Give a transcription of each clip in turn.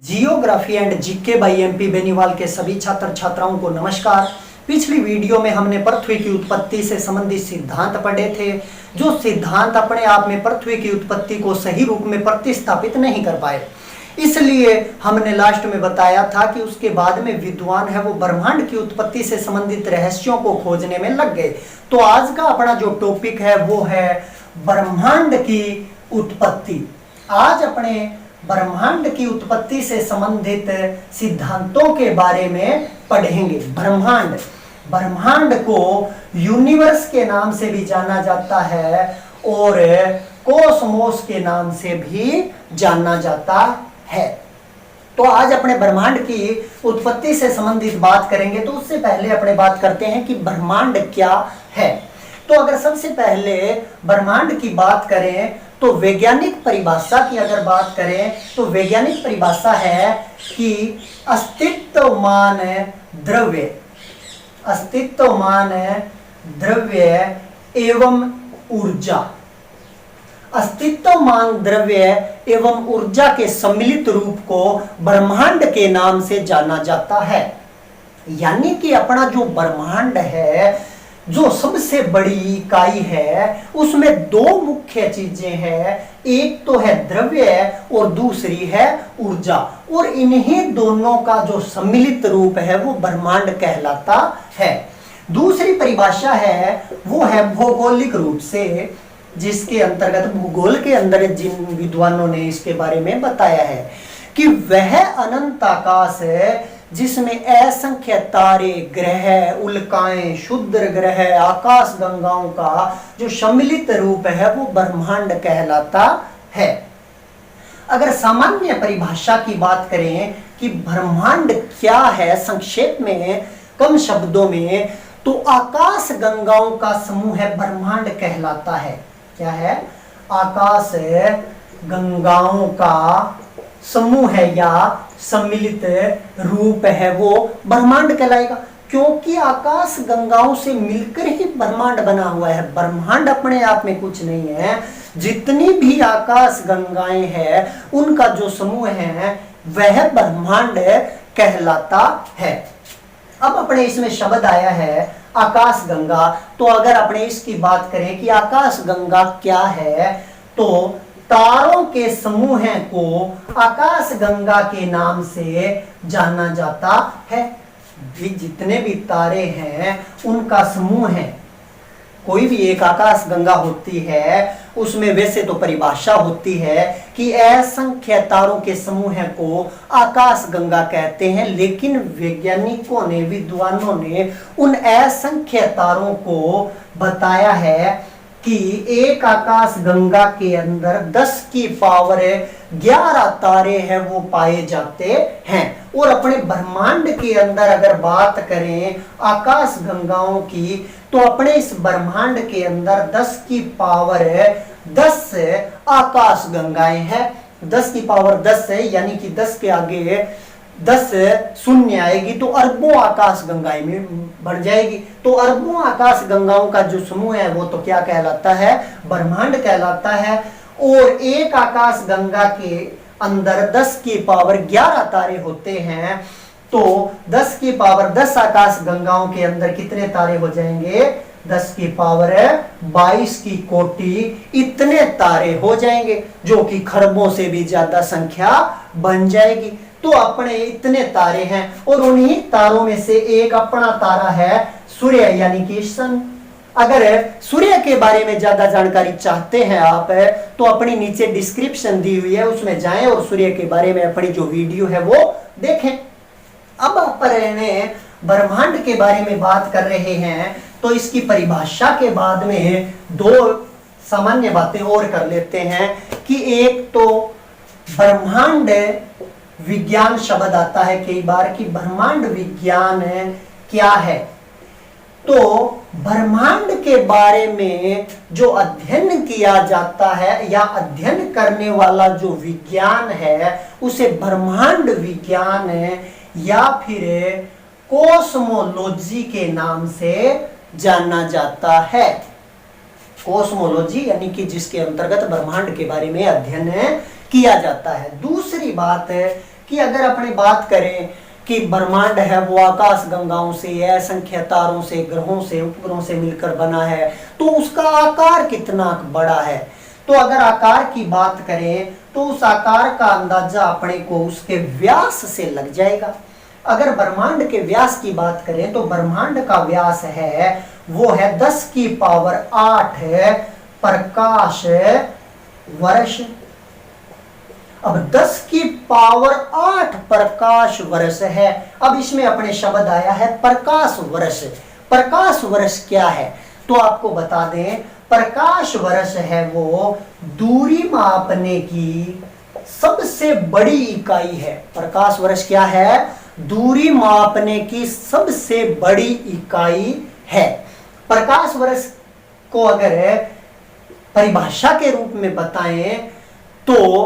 Geography and GK by MP Beniwal के सभी छात्र छात्राओं को नमस्कार। पिछली वीडियो में हमने पृथ्वी की उत्पत्ति से संबंधित सिद्धांत पढ़े थे, जो सिद्धांत अपने आप में पृथ्वी की उत्पत्ति को सही रूप में प्रतिस्थापित नहीं कर पाए। इसलिए हमने लास्ट में बताया था कि उसके बाद में विद्वान है वो ब्रह्मांड की उत्पत्ति से संबंधित रहस्यों को खोजने में लग गए। तो आज का अपना जो टॉपिक है वो है ब्रह्मांड की उत्पत्ति। आज अपने ब्रह्मांड की उत्पत्ति से संबंधित सिद्धांतों के बारे में पढ़ेंगे। ब्रह्मांड को यूनिवर्स के नाम से भी जाना जाता है और कॉस्मोस के नाम से भी जाना जाता है। तो आज अपने ब्रह्मांड की उत्पत्ति से संबंधित बात करेंगे। तो उससे पहले अपने बात करते हैं कि ब्रह्मांड क्या है। तो अगर सबसे पहले ब्रह्मांड की बात करें तो वैज्ञानिक परिभाषा की अगर बात करें तो वैज्ञानिक परिभाषा है कि अस्तित्वमान द्रव्य एवं ऊर्जा, अस्तित्वमान द्रव्य एवं ऊर्जा के सम्मिलित रूप को ब्रह्मांड के नाम से जाना जाता है। यानी कि अपना जो ब्रह्मांड है, जो सबसे बड़ी इकाई है, उसमें दो मुख्य चीजें हैं। एक तो है द्रव्य और दूसरी है ऊर्जा, और इन्हीं दोनों का जो सम्मिलित रूप है वो ब्रह्मांड कहलाता है। दूसरी परिभाषा है वो है भौगोलिक रूप से, जिसके अंतर्गत भूगोल के अंदर जिन विद्वानों ने इसके बारे में बताया है कि वह अनंत आकाश है जिसमें असंख्य तारे, ग्रह, उल्काएं, क्षुद्र ग्रह, आकाश गंगाओं का जो सम्मिलित रूप है वो ब्रह्मांड कहलाता है। अगर सामान्य परिभाषा की बात करें कि ब्रह्मांड क्या है, संक्षेप में कम शब्दों में, तो आकाश गंगाओं का समूह है ब्रह्मांड कहलाता है। क्या है? आकाश गंगाओं का समूह है या सम्मिलित रूप है वो ब्रह्मांड कहलाएगा, क्योंकि आकाश गंगाओं से मिलकर ही ब्रह्मांड बना हुआ है। ब्रह्मांड अपने आप में कुछ नहीं है। जितनी भी आकाश गंगाएं हैं उनका जो समूह है वह ब्रह्मांड कहलाता है। अब अपने इसमें शब्द आया है आकाश गंगा। तो अगर अपने इसकी बात करें कि आकाश गंगा क्या है, तो तारों के समूह को आकाश गंगा के नाम से जाना जाता है। जितने भी तारे हैं उनका समूह है। कोई भी एक आकाश गंगा होती है, उसमें वैसे तो परिभाषा होती है कि असंख्य तारों के समूह को आकाश गंगा कहते हैं, लेकिन वैज्ञानिकों ने, विद्वानों ने उन असंख्य तारों को बताया है कि एक आकाश गंगा के अंदर 10 की पावर 11 तारे हैं वो पाए जाते हैं। और अपने ब्रह्मांड के अंदर अगर बात करें आकाश गंगाओं की, तो अपने इस ब्रह्मांड के अंदर 10 की पावर 10 आकाश गंगाएं हैं। 10 की पावर 10 है, यानी कि 10 के आगे 10 शून्य आएगी तो अरबों आकाश गंगाएं में बढ़ जाएगी। तो अरबों आकाश गंगाओं का जो समूह है वो तो क्या कहलाता है? ब्रह्मांड कहलाता है। और एक आकाश गंगा के अंदर 10 की पावर 11 तारे होते हैं, तो 10 की पावर 10 आकाश गंगाओं के अंदर कितने तारे हो जाएंगे? 10 की पावर 22 की कोटि इतने तारे हो जाएंगे, जो कि खरबों से भी ज्यादा संख्या बन जाएगी। तो अपने इतने तारे हैं, और उन्हीं तारों में से एक अपना तारा है सूर्य, यानी कि सन। अगर सूर्य के बारे में ज्यादा जानकारी चाहते हैं आप, तो अपनी नीचे डिस्क्रिप्शन दी हुई है, उसमें जाएं और सूर्य के बारे में अपनी जो वीडियो है वो देखें। अब अपन ब्रह्मांड के बारे में बात कर रहे हैं, तो इसकी परिभाषा के बाद में दो सामान्य बातें और कर लेते हैं कि एक तो ब्रह्मांड विज्ञान शब्द आता है कई बार कि ब्रह्मांड विज्ञान क्या है। तो ब्रह्मांड के बारे में जो अध्ययन किया जाता है या अध्ययन करने वाला जो विज्ञान है उसे ब्रह्मांड विज्ञान या फिर कॉस्मोलॉजी के नाम से जाना जाता है। कॉस्मोलॉजी यानी कि जिसके अंतर्गत ब्रह्मांड के बारे में अध्ययन किया जाता है। दूसरी बात है कि अगर अपने बात करें कि ब्रह्मांड है वो आकाश गंगाओं से, असंख्य तारों से, ग्रहों से, उपग्रहों से मिलकर बना है, तो उसका आकार कितना बड़ा है। तो अगर आकार की बात करें तो उस आकार का अंदाजा अपने को उसके व्यास से लग जाएगा। अगर ब्रह्मांड के व्यास की बात करें तो ब्रह्मांड का व्यास है वो है 10 की पावर 8 प्रकाश वर्ष। अब 10 की पावर 8 प्रकाश वर्ष है। अब इसमें अपने शब्द आया है प्रकाश वर्ष। प्रकाश वर्ष क्या है तो आपको बता दें, प्रकाश वर्ष है वो दूरी मापने की सबसे बड़ी इकाई है। प्रकाश वर्ष क्या है? दूरी मापने की सबसे बड़ी इकाई है। प्रकाश वर्ष को अगर परिभाषा के रूप में बताएं तो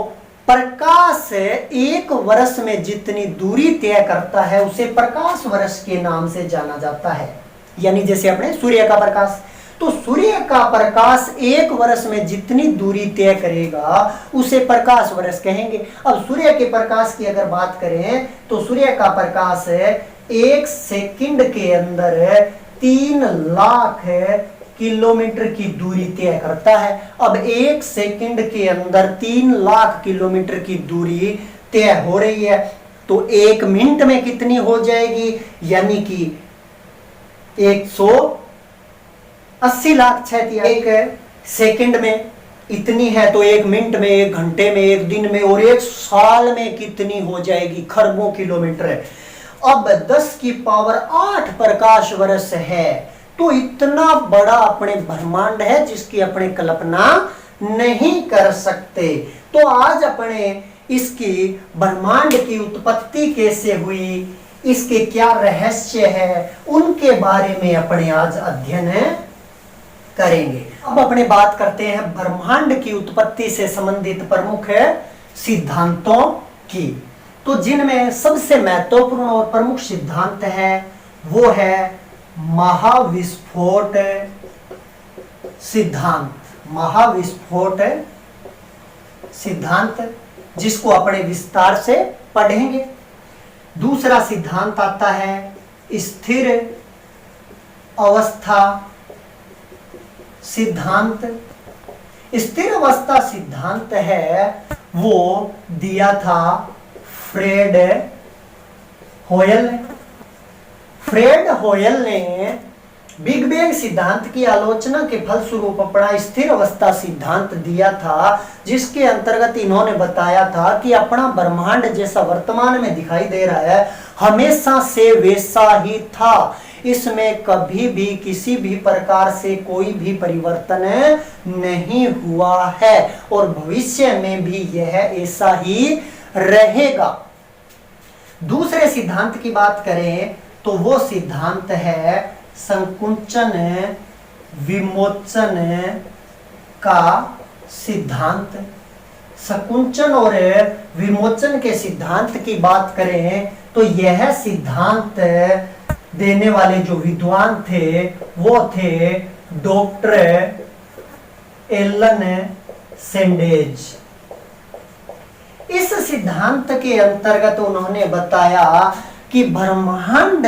प्रकाश एक वर्ष में जितनी दूरी तय करता है उसे प्रकाश वर्ष के नाम से जाना जाता है। यानी जैसे अपने सूर्य का प्रकाश, तो सूर्य का प्रकाश एक वर्ष में जितनी दूरी तय करेगा उसे प्रकाश वर्ष कहेंगे। अब सूर्य के प्रकाश की अगर बात करें तो सूर्य का प्रकाश एक सेकंड के अंदर 3 लाख किलोमीटर की दूरी तय करता है। अब एक सेकंड के अंदर 3 लाख किलोमीटर की दूरी तय हो रही है, तो एक मिनट में कितनी हो जाएगी? यानी कि 180 लाख क्षति एक सेकंड में इतनी है, तो एक मिनट में, एक घंटे में, एक दिन में और एक साल में कितनी हो जाएगी? खरबों किलोमीटर। अब 10 की पावर 8 प्रकाश वर्ष है, तो इतना बड़ा अपने ब्रह्मांड है जिसकी अपने कल्पना नहीं कर सकते। तो आज अपने इसकी ब्रह्मांड की उत्पत्ति कैसे हुई, इसके क्या रहस्य है, उनके बारे में अपने आज अध्ययन करेंगे। अब अपने बात करते हैं ब्रह्मांड की उत्पत्ति से संबंधित प्रमुख सिद्धांतों की। तो जिनमें सबसे महत्वपूर्ण और प्रमुख सिद्धांत है वो है महाविस्फोट सिद्धांत। महाविस्फोट सिद्धांत जिसको अपने विस्तार से पढ़ेंगे। दूसरा सिद्धांत आता है स्थिर अवस्था सिद्धांत। स्थिर अवस्था सिद्धांत है वो दिया था फ्रेड होयल ने। फ्रेड होयल ने बिग बैंग सिद्धांत की आलोचना के फलस्वरूप अपना स्थिर अवस्था सिद्धांत दिया था, जिसके अंतर्गत इन्होंने बताया था कि अपना ब्रह्मांड जैसा वर्तमान में दिखाई दे रहा है हमेशा से वैसा ही था, इसमें कभी भी किसी भी प्रकार से कोई भी परिवर्तन नहीं हुआ है और भविष्य में भी यह ऐसा ही रहेगा। दूसरे सिद्धांत की बात करें तो वो सिद्धांत है संकुचन विमोचन का सिद्धांत। संकुचन और विमोचन के सिद्धांत की बात करें तो यह सिद्धांत देने वाले जो विद्वान थे वो थे डॉक्टर एलन सैंडेज। इस सिद्धांत के अंतर्गत उन्होंने बताया कि ब्रह्मांड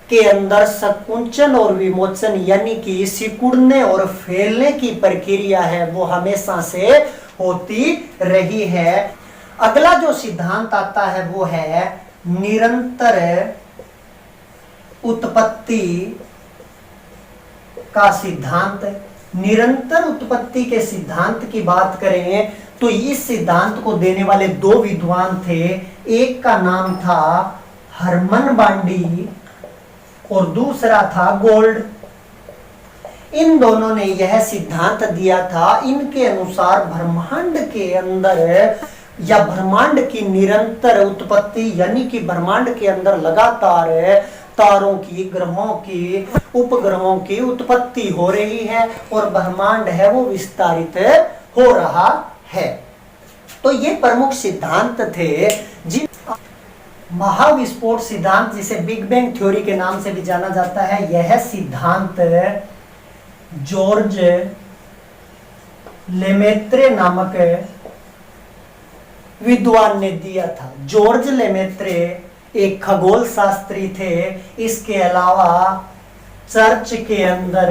के अंदर संकुचन और विमोचन यानी कि सिकुड़ने और फैलने की प्रक्रिया है वो हमेशा से होती रही है। अगला जो सिद्धांत आता है वो है निरंतर उत्पत्ति का सिद्धांत। निरंतर उत्पत्ति के सिद्धांत की बात करें तो इस सिद्धांत को देने वाले दो विद्वान थे, एक का नाम था हरमन बांडी और दूसरा था गोल्ड। इन दोनों ने यह सिद्धांत दिया था, इनके अनुसार ब्रह्मांड के अंदर या ब्रह्मांड की निरंतर उत्पत्ति यानी कि ब्रह्मांड के अंदर लगातार तारों की, ग्रहों की, उपग्रहों की उत्पत्ति हो रही है और ब्रह्मांड है वो विस्तारित हो रहा है। तो ये प्रमुख सिद्धांत थे जिन महाविस्फोट सिद्धांत जिसे बिग बैंग थ्योरी के नाम से भी जाना जाता है, यह सिद्धांत जॉर्ज लेमेत्रे नामक विद्वान ने दिया था। जॉर्ज लेमेत्रे एक खगोल शास्त्री थे। इसके अलावा चर्च के अंदर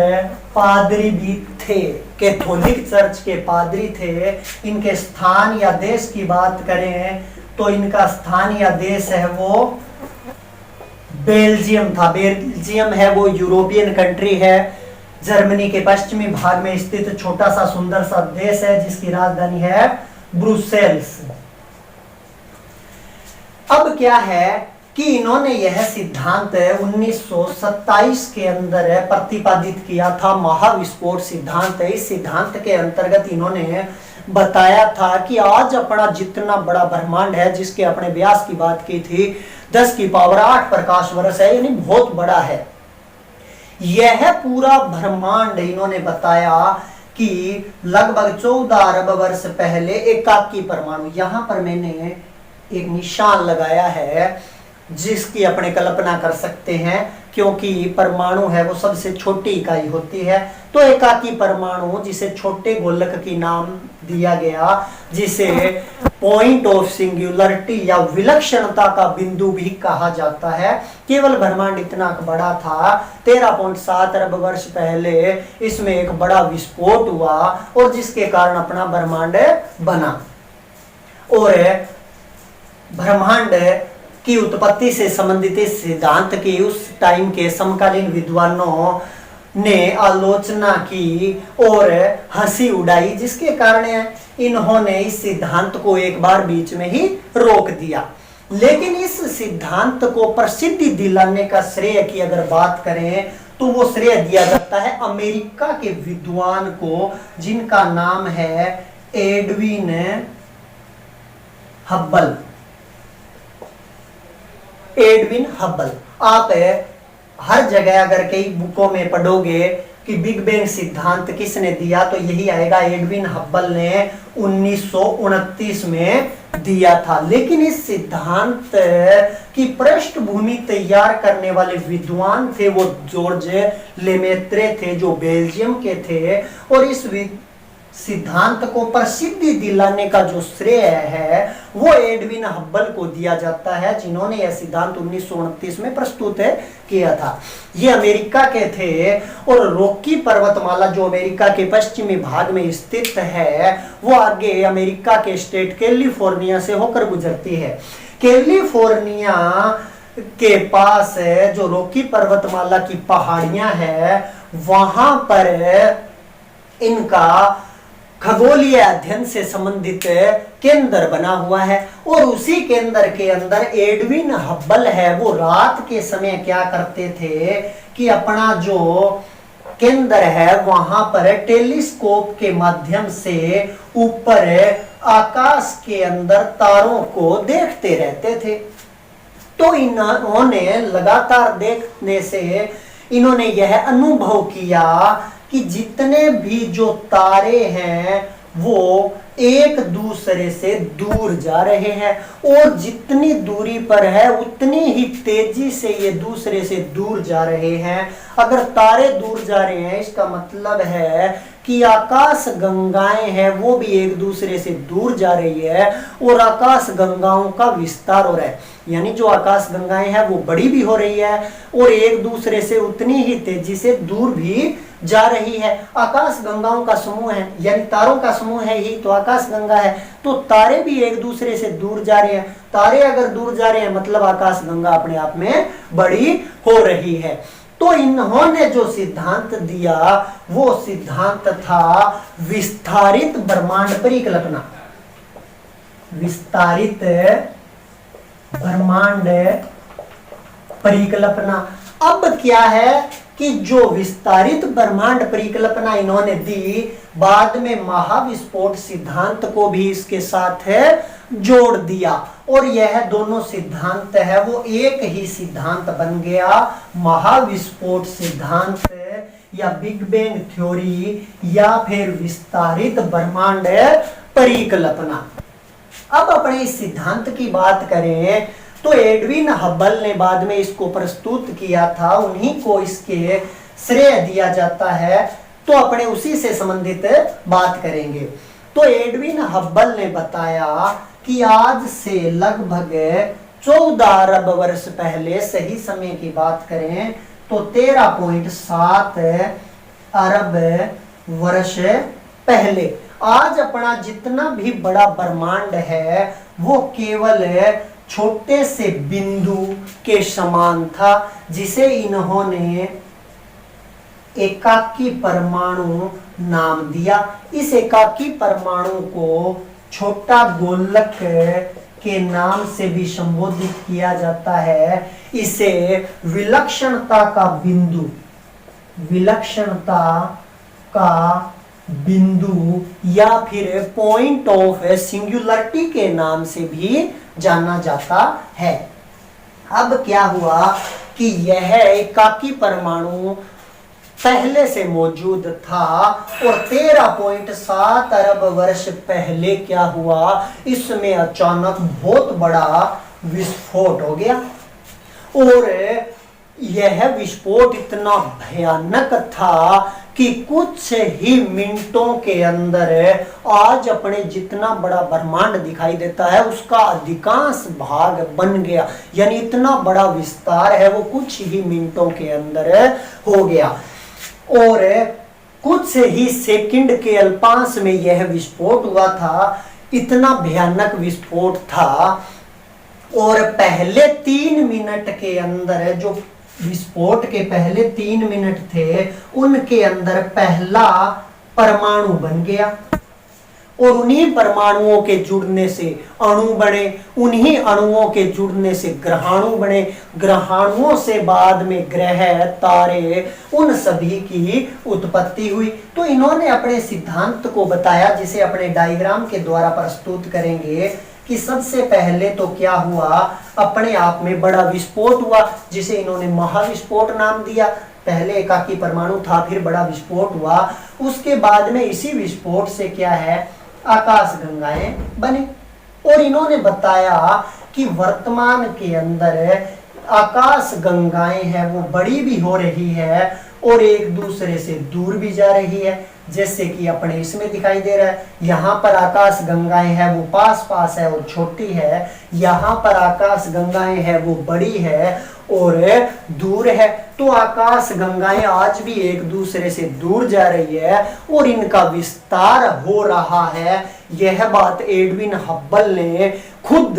पादरी भी थे, कैथोलिक चर्च के पादरी थे। इनके स्थान या देश की बात करें तो इनका स्थान या देश है वो बेल्जियम था। बेल्जियम है वो यूरोपियन कंट्री है, जर्मनी के पश्चिमी भाग में स्थित छोटा सा सुंदर सा देश है जिसकी राजधानी है ब्रुसेल्स। अब क्या है कि इन्होंने यह सिद्धांत 1927 के अंदर प्रतिपादित किया था, महाविस्फोट सिद्धांत। इस सिद्धांत के अंतर्गत इन्होंने बताया था कि आज अपना जितना बड़ा ब्रह्मांड है, जिसके अपने व्यास की बात की थी 10 की पावर 8 प्रकाश वर्ष है, यानी बहुत बड़ा है। यह पूरा ब्रह्मांड इन्होंने बताया कि लगभग 14 अरब वर्ष पहले एकाकी परमाणु, यहां पर मैंने एक निशान लगाया है जिसकी अपने कल्पना कर सकते हैं, क्योंकि परमाणु है वो सबसे छोटी इकाई होती है। तो एकाकी परमाणु जिसे छोटे गोलक की नाम दिया गया, जिसे पॉइंट ऑफ सिंगुलरिटी या विलक्षणता का बिंदु भी कहा जाता है। केवल ब्रह्मांड इतना बड़ा था, 13.7 अरब वर्ष पहले इसमें एक बड़ा विस्फोट हुआ और जिसके कारण अपना ब्रह्मांड बना। और ब्रह्मांड की उत्पत्ति से संबंधित इस सिद्धांत की उस टाइम के समकालीन विद्वानों ने आलोचना की और हंसी उड़ाई, जिसके कारण इन्होंने इस सिद्धांत को एक बार बीच में ही रोक दिया। लेकिन इस सिद्धांत को प्रसिद्धि दिलाने का श्रेय की अगर बात करें तो वो श्रेय दिया जाता है अमेरिका के विद्वान को, जिनका नाम है एडविन हब्बल। एडविन हब्बल, आप हर जगह अगर कई बुकों में पढ़ोगे कि बिग बैंग सिद्धांत किसने दिया तो यही आएगा, एडविन हब्बल ने 1929 में दिया था। लेकिन इस सिद्धांत की पृष्ठभूमि तैयार करने वाले विद्वान थे वो जॉर्ज लेमेत्रे थे, जो बेल्जियम के थे। और इस सिद्धांत को प्रसिद्धि दिलाने का जो श्रेय है वो एडविन हब्बल को दिया जाता है, जिन्होंने यह सिद्धांत 1929 में प्रस्तुत किया था। ये अमेरिका के थे और रॉकी पर्वतमाला जो अमेरिका के पश्चिमी भाग में स्थित है वो आगे अमेरिका के स्टेट कैलिफोर्निया से होकर गुजरती है। कैलिफोर्निया के पास जो रॉकी पर्वतमाला की पहाड़ियां है वहां पर इनका खगोलीय अध्ययन से संबंधित केंद्र बना हुआ है। और उसी केंद्र के अंदर एडविन हब्बल है वो रात के समय क्या करते थे कि अपना जो केंद्र है वहां पर टेलीस्कोप के माध्यम से ऊपर आकाश के अंदर तारों को देखते रहते थे। तो इन्होंने लगातार देखने से इन्होंने यह अनुभव किया कि जितने भी जो तारे हैं वो एक दूसरे से दूर जा रहे हैं और जितनी दूरी पर है उतनी ही तेजी से ये दूसरे से दूर जा रहे हैं। अगर तारे दूर जा रहे हैं इसका मतलब है कि आकाश गंगाएं हैं वो भी एक दूसरे से दूर जा रही है और आकाश गंगाओं का विस्तार हो रहा है, यानी जो आकाश गंगाएं हैं वो बड़ी भी हो रही है और एक दूसरे से उतनी ही तेजी से दूर भी जा रही है। आकाश गंगाओं का समूह है, यानी तारों का समूह है ही तो आकाश गंगा है। तो तारे भी एक दूसरे से दूर जा रहे हैं, तारे अगर दूर जा रहे हैं मतलब आकाश गंगा अपने आप में बड़ी हो रही है। तो इन्होंने जो सिद्धांत दिया वो सिद्धांत था विस्तारित ब्रह्मांड परिकल्पना। विस्तारित ब्रह्मांड परिकल्पना। अब क्या है कि जो विस्तारित ब्रह्मांड परिकल्पना इन्होंने दी, बाद में महाविस्फोट सिद्धांत को भी इसके साथ जोड़ दिया और यह दोनों सिद्धांत है वो एक ही सिद्धांत बन गया, महाविस्फोट सिद्धांत या बिग बैंग थ्योरी या फिर विस्तारित ब्रह्मांड परिकल्पना। अब अपने इस सिद्धांत की बात करें तो एडविन हब्बल ने बाद में इसको प्रस्तुत किया था, उन्हीं को इसके श्रेय दिया जाता है। तो अपने उसी से संबंधित बात करेंगे। तो एडविन हब्बल ने बताया कि आज से लगभग 14 अरब वर्ष पहले, सही समय की बात करें तो 13.7 अरब वर्ष पहले, आज अपना जितना भी बड़ा ब्रह्मांड है वो केवल छोटे से बिंदु के समान था, जिसे इन्होंने एकाकी परमाणु नाम दिया। इस एकाकी परमाणु को छोटा गोलक के नाम से भी संबोधित किया जाता है। इसे विलक्षणता का बिंदु, विलक्षणता का बिंदु या फिर पॉइंट ऑफ सिंगुलरिटी के नाम से भी जाना जाता है। अब क्या हुआ कि यह एकाकी परमाणु पहले से मौजूद था और 13.7 अरब वर्ष पहले क्या हुआ, इसमें अचानक बहुत बड़ा विस्फोट हो गया और यह विस्फोट इतना भयानक था कि कुछ ही मिनटों के अंदर आज अपने जितना बड़ा ब्रह्मांड दिखाई देता है उसका अधिकांश भाग बन गया, यानी इतना बड़ा विस्तार है वो कुछ ही मिनटों के अंदर हो गया और कुछ ही सेकंड के अल्पांश में यह विस्फोट हुआ था। इतना भयानक विस्फोट था और पहले 3 मिनट के अंदर, जो विस्फोट के पहले 3 मिनट थे उनके अंदर पहला परमाणु बन गया और उन्हीं परमाणुओं के जुड़ने से अणु बने, उन्हीं अणुओं के जुड़ने से ग्रहाणु बने, ग्रहाणुओं से बाद में ग्रह, तारे, उन सभी की उत्पत्ति हुई। तो इन्होंने अपने सिद्धांत को बताया, जिसे अपने डायग्राम के द्वारा प्रस्तुत करेंगे कि सबसे पहले तो क्या हुआ, अपने आप में बड़ा विस्फोट हुआ जिसे इन्होंने महाविस्फोट नाम दिया। पहले एकाकी परमाणु था, फिर बड़ा विस्फोट हुआ, उसके बाद में इसी विस्फोट से क्या है, आकाश गंगाएं बनी और इन्होंने बताया कि वर्तमान के अंदर आकाश गंगाएं हैं वो बड़ी भी हो रही है और एक दूसरे से दूर भी जा रही है, जैसे कि अपने इसमें दिखाई दे रहा है। यहाँ पर आकाश गंगाएं है वो पास पास है और छोटी है, यहाँ पर आकाश गंगाएं है वो बड़ी है और दूर है। तो आकाश गंगाएं आज भी एक दूसरे से दूर जा रही है और इनका विस्तार हो रहा है। यह बात एडविन हब्बल ने खुद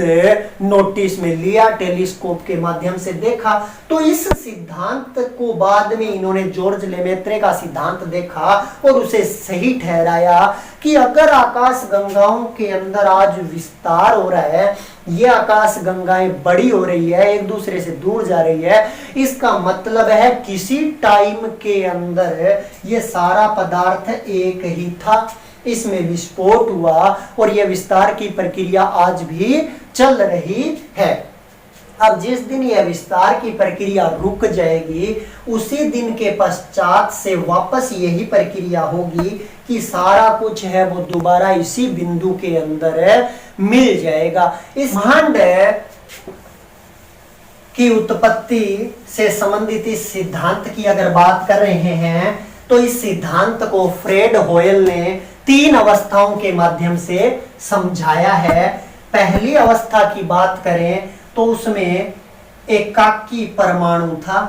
नोटिस में लिया, टेलीस्कोप के माध्यम से देखा। तो इस सिद्धांत को बाद में इन्होंने जॉर्ज लेमेत्रे का सिद्धांत देखा और उसे सही ठहराया कि अगर आकाश गंगाओं के अंदर आज विस्तार हो रहा है, ये आकाश गंगाएं बड़ी हो रही है, एक दूसरे से दूर जा रही है, इसका मतलब है किसी टाइम के अंदर ये सारा पदार्थ एक ही था, इसमें विस्फोट हुआ और यह विस्तार की प्रक्रिया आज भी चल रही है। अब जिस दिन यह विस्तार की प्रक्रिया रुक जाएगी उसी दिन के पश्चात से वापस यही प्रक्रिया होगी कि सारा कुछ है वो दोबारा इसी बिंदु के अंदर मिल जाएगा। इस ब्रह्मांड की उत्पत्ति से संबंधित इस सिद्धांत की अगर बात कर रहे हैं तो इस सिद्धांत को फ्रेड होयल ने 3 अवस्थाओं के माध्यम से समझाया है। पहली अवस्था की बात करें तो उसमें एकाकी परमाणु था,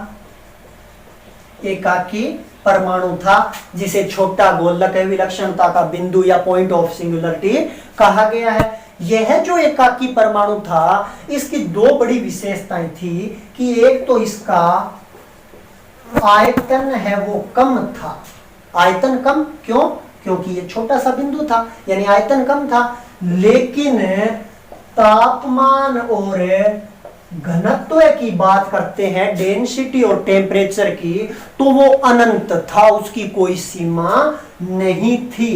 एकाकी परमाणु था जिसे छोटा गोलक विलक्षणता का बिंदु या पॉइंट ऑफ सिंगुलरिटी कहा गया है। यह जो एकाकी परमाणु था इसकी 2 बड़ी विशेषताएं थी कि एक तो इसका आयतन है वो कम था। आयतन कम क्यों? क्योंकि ये छोटा सा बिंदु था, यानी आयतन कम था, लेकिन तापमान और घनत्व की बात करते हैं, डेंसिटी और टेम्परेचर की, तो वो अनंत था, उसकी कोई सीमा नहीं थी।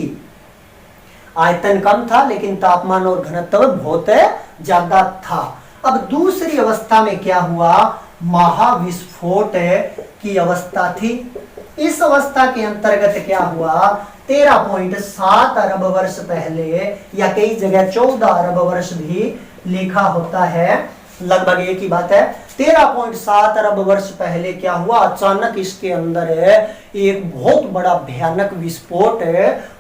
आयतन कम था लेकिन तापमान और घनत्व बहुत ज्यादा था। अब दूसरी अवस्था में क्या हुआ, महाविस्फोट की अवस्था थी। इस अवस्था के अंतर्गत क्या हुआ, 13.7 अरब वर्ष पहले, या कई जगह 14 अरब वर्ष भी लिखा होता है, लगभग एक ही बात है। 13.7 अरब वर्ष पहले क्या हुआ, अचानक इसके अंदर एक बहुत बड़ा भयानक विस्फोट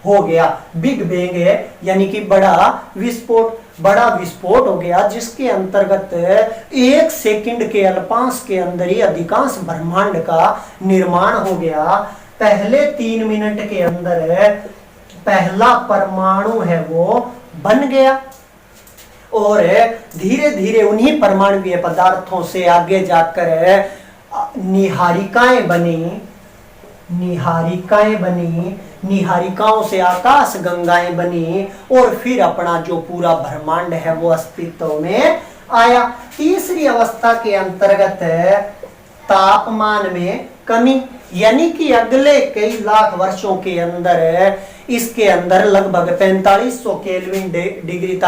हो गया, बिग बैंग है, यानी कि बड़ा विस्फोट। बड़ा विस्फोट हो गया, जिसके अंतर्गत 1 सेकंड के अल्पांश के अंदर ही अधिकांश ब्रह्मांड का निर्माण हो गया। पहले 3 मिनट के अंदर पहला परमाणु है वो बन गया और धीरे धीरे उन्हीं परमाणुीय पदार्थों से आगे जाकर निहारिकाएं बनी, निहारिकाओं से आकाश गंगाएं बनी और फिर अपना जो पूरा ब्रह्मांड है वो अस्तित्व में आया। तीसरी अवस्था के अंतर्गत तापमान में कमी, यानी कि अगले कई लाख वर्षों के अंदर इसके अंदर लगभग 4500 केल्विन डिग्री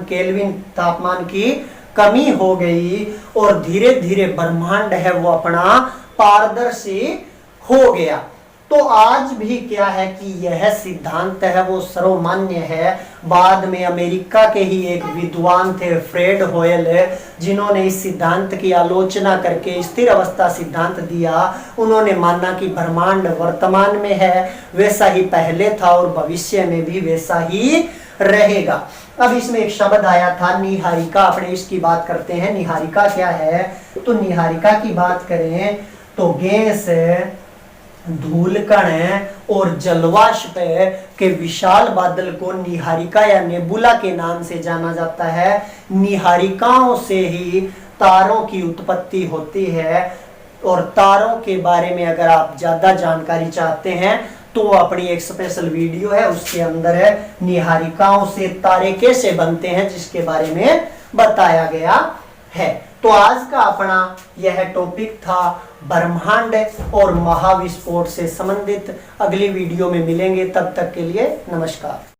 केल्विन तापमान की कमी हो गई और धीरे धीरे ब्रह्मांड है वो अपना पारदर्शी हो गया। तो आज भी क्या है कि यह सिद्धांत है वो सर्वमान्य है। बाद में अमेरिका के ही एक विद्वान थे फ्रेड होयल, जिन्होंने इस सिद्धांत की आलोचना करके स्थिर अवस्था सिद्धांत दिया। उन्होंने माना कि ब्रह्मांड वर्तमान में है वैसा ही पहले था और भविष्य में भी वैसा ही रहेगा। अब इसमें एक शब्द आया था निहारिका, अपने इसकी बात करते हैं। निहारिका क्या है? तो निहारिका की बात करें तो गैस, धूल कण और जलवाष्प के विशाल बादल को निहारिका या नेबुला के नाम से जाना जाता है। निहारिकाओं से ही तारों की उत्पत्ति होती है और तारों के बारे में अगर आप ज्यादा जानकारी चाहते हैं तो अपनी एक स्पेशल वीडियो है, उसके अंदर है निहारिकाओं से तारे कैसे बनते हैं, जिसके बारे में बताया गया है। तो आज का अपना यह टॉपिक था ब्रह्मांड और महाविस्फोट से संबंधित। अगली वीडियो में मिलेंगे, तब तक के लिए नमस्कार।